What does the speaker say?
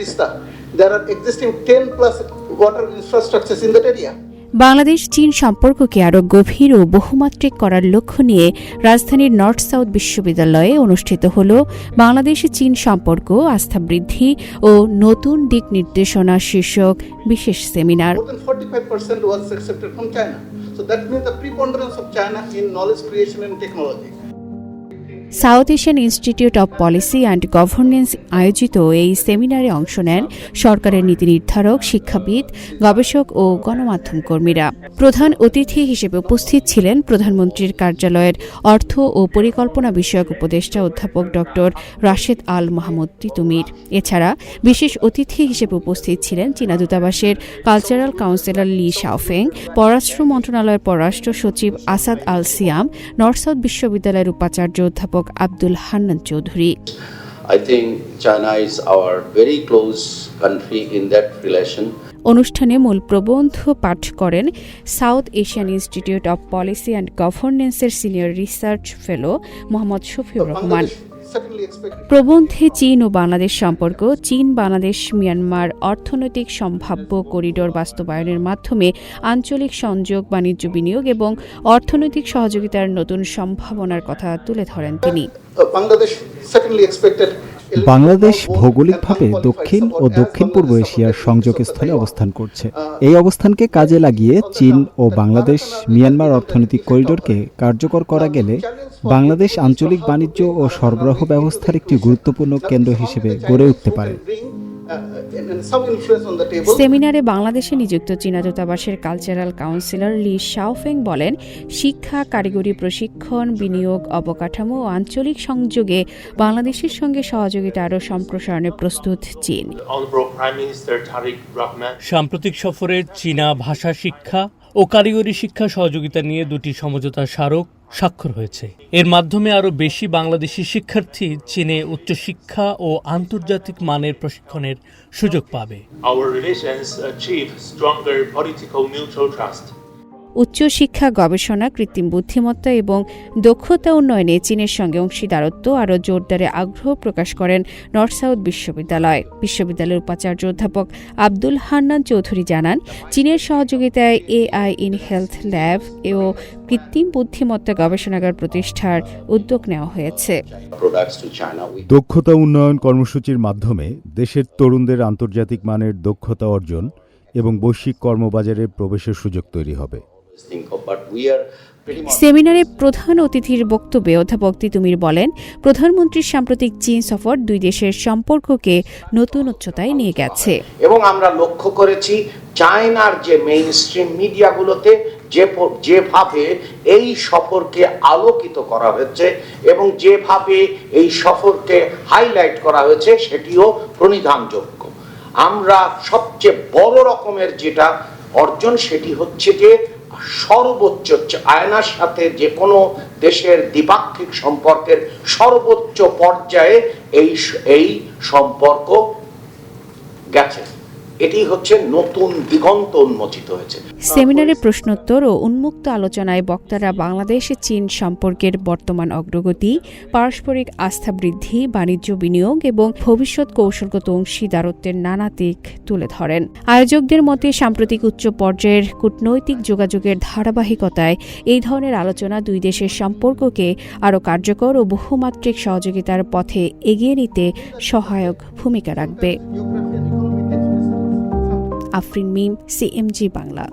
Tista, there are existing 10 plus water infrastructures in that area. Bangladesh চীন সম্পর্ককে আরও গভীর ও বহুমাত্রিক করার লক্ষ্য নিয়ে রাজধানীর নর্থ সাউথ বিশ্ববিদ্যালয়ে অনুষ্ঠিত হল বাংলাদেশ চীন সম্পর্ক আস্থা বৃদ্ধি ও নতুন দিক নির্দেশনা শীর্ষক বিশেষ seminar. More than 45% was accepted from China. So that means the preponderance of China in knowledge creation and technology. South Asian Institute of Policy and governance আয়োজিত এই সেমিনারে অংশ নেন সরকারের নীতি নির্ধারক, শিক্ষাবিদ, গবেষক ও গণমাধ্যম কর্মীরা। প্রধান অতিথি হিসেবে উপস্থিত ছিলেন প্রধানমন্ত্রীর কার্যালয়ের অর্থ ও পরিকল্পনা বিষয়ক উপদেষ্টা অধ্যাপক ড রাশেদ আল মাহমুদ তিতুমির। এছাড়া বিশেষ অতিথি হিসেবে উপস্থিত ছিলেন চীনা দূতাবাসের কালচারাল কাউন্সিলর লি শাওফেং, পররাষ্ট্র মন্ত্রণালয়ের পররাষ্ট্র সচিব আসাদ আল সিয়াম, নর্থ সাউথ বিশ্ববিদ্যালয়ের উপাচার্য অধ্যাপক Abdul Hannan Chowdhury. I think China is our very close country in that relation. অনুষ্ঠানে মূল প্রবন্ধ পাঠ করেন South Asian Institute of Policy and গভর্নেন্সের senior research fellow Mohammad Shafiur Rahman. প্রবন্ধে চীন ও বাংলাদেশ সম্পর্ক, চীন বাংলাদেশ মিয়ানমার অর্থনৈতিক সম্ভাব্য করিডোর বাস্তবায়নের মাধ্যমে আঞ্চলিক সংযোগ, বাণিজ্য, বিনিয়োগ এবং অর্থনৈতিক সহযোগিতার নতুন সম্ভাবনার কথা তুলে ধরেন তিনি। বাংলাদেশ ভৌগোলিকভাবে দক্ষিণ ও দক্ষিণ পূর্ব এশিয়ার সংযোগস্থলে অবস্থান করছে। এই অবস্থানকে কাজে লাগিয়ে চীন ও বাংলাদেশ মিয়ানমার অর্থনৈতিক করিডোরকে কার্যকর করা গেলে বাংলাদেশ আঞ্চলিক বাণিজ্য ও সরবরাহ ব্যবস্থার একটি গুরুত্বপূর্ণ কেন্দ্র হিসেবে গড়ে উঠতে পারে। সেমিনারে বাংলাদেশে নিযুক্ত চীনা দূতাবাসের কালচারাল কাউন্সিলর লি শাওফেং বলেন, শিক্ষা, কারিগরি প্রশিক্ষণ, বিনিয়োগ, অবকাঠামো ও আঞ্চলিক সংযোগে বাংলাদেশের সঙ্গে সহযোগিতা আরও সম্প্রসারণে প্রস্তুত চীন। সাম্প্রতিক সফরে চীনা ভাষা শিক্ষা ও কারিগরি শিক্ষা সহযোগিতা নিয়ে দুটি সমঝোতা স্মারক স্বাক্ষর হয়েছে। এর মাধ্যমে আরও বেশি বাংলাদেশি শিক্ষার্থী চীনে উচ্চশিক্ষা ও আন্তর্জাতিক মানের প্রশিক্ষণের সুযোগ পাবে। উচ্চশিক্ষা, গবেষণা, কৃত্রিম বুদ্ধিমত্তা এবং দক্ষতা উন্নয়নে চীনের সঙ্গে অংশীদারত্ব আরও জোরদারে আগ্রহ প্রকাশ করেন নর্থ সাউথ বিশ্ববিদ্যালয়ের উপাচার্য অধ্যাপক আব্দুল হান্নান চৌধুরী জানান, চীনের সহযোগিতায় এআই ইন হেলথ ল্যাব ও কৃত্রিম বুদ্ধিমত্তা গবেষণাগার প্রতিষ্ঠার উদ্যোগ নেওয়া হয়েছে। দক্ষতা উন্নয়ন কর্মসূচির মাধ্যমে দেশের তরুণদের আন্তর্জাতিক মানের দক্ষতা অর্জন এবং বৈশ্বিক কর্মবাজারে প্রবেশের সুযোগ তৈরি হবে। সেমিনারে প্রধান অতিথির বক্তব্যে অধ্যাপক তিতুমির বলেন, প্রধানমন্ত্রীর সাম্প্রতিক চীন সফর দুই দেশের সম্পর্ককে নতুন উচ্চতায় নিয়ে গেছে এবং আমরা লক্ষ্য করেছি চায়নার যে মেইন স্ট্রিম মিডিয়াগুলোতে যেভাবে এই সফরকে আলোকিত করা হয়েছে এবং যেভাবে এই সফরকে হাইলাইট করা হয়েছে সেটিও প্রণিধানযোগ্য। আমরা সবচেয়ে বড় রকমের যেটা অর্জন সেটি হচ্ছে যে সর্বোচ্চ চায়নার সাথে যে কোনো দেশের দ্বিপাক্ষিক সম্পর্কের সর্বোচ্চ পর্যায়ে এই সম্পর্ক গেছে। এটি হচ্ছে নতুন দিগন্ত উন্মোচিত হয়েছে। সেমিনারে প্রশ্নোত্তর ও উন্মুক্ত আলোচনায় বক্তারা বাংলাদেশ চীন সম্পর্কের বর্তমান অগ্রগতি, পারস্পরিক আস্থা বৃদ্ধি, বাণিজ্য, বিনিয়োগ এবং ভবিষ্যৎ কৌশলগত অংশীদারত্বের নানা দিক তুলে ধরেন। আয়োজকদের মতে সাম্প্রতিক উচ্চ পর্যায়ের কূটনৈতিক যোগাযোগের ধারাবাহিকতায় এই ধরনের আলোচনা দুই দেশের সম্পর্ককে আরও কার্যকর ও বহুমাত্রিক সহযোগিতার পথে এগিয়ে নিতে সহায়ক ভূমিকা রাখবে। আফরিন মিম, সিএমজি বাংলা।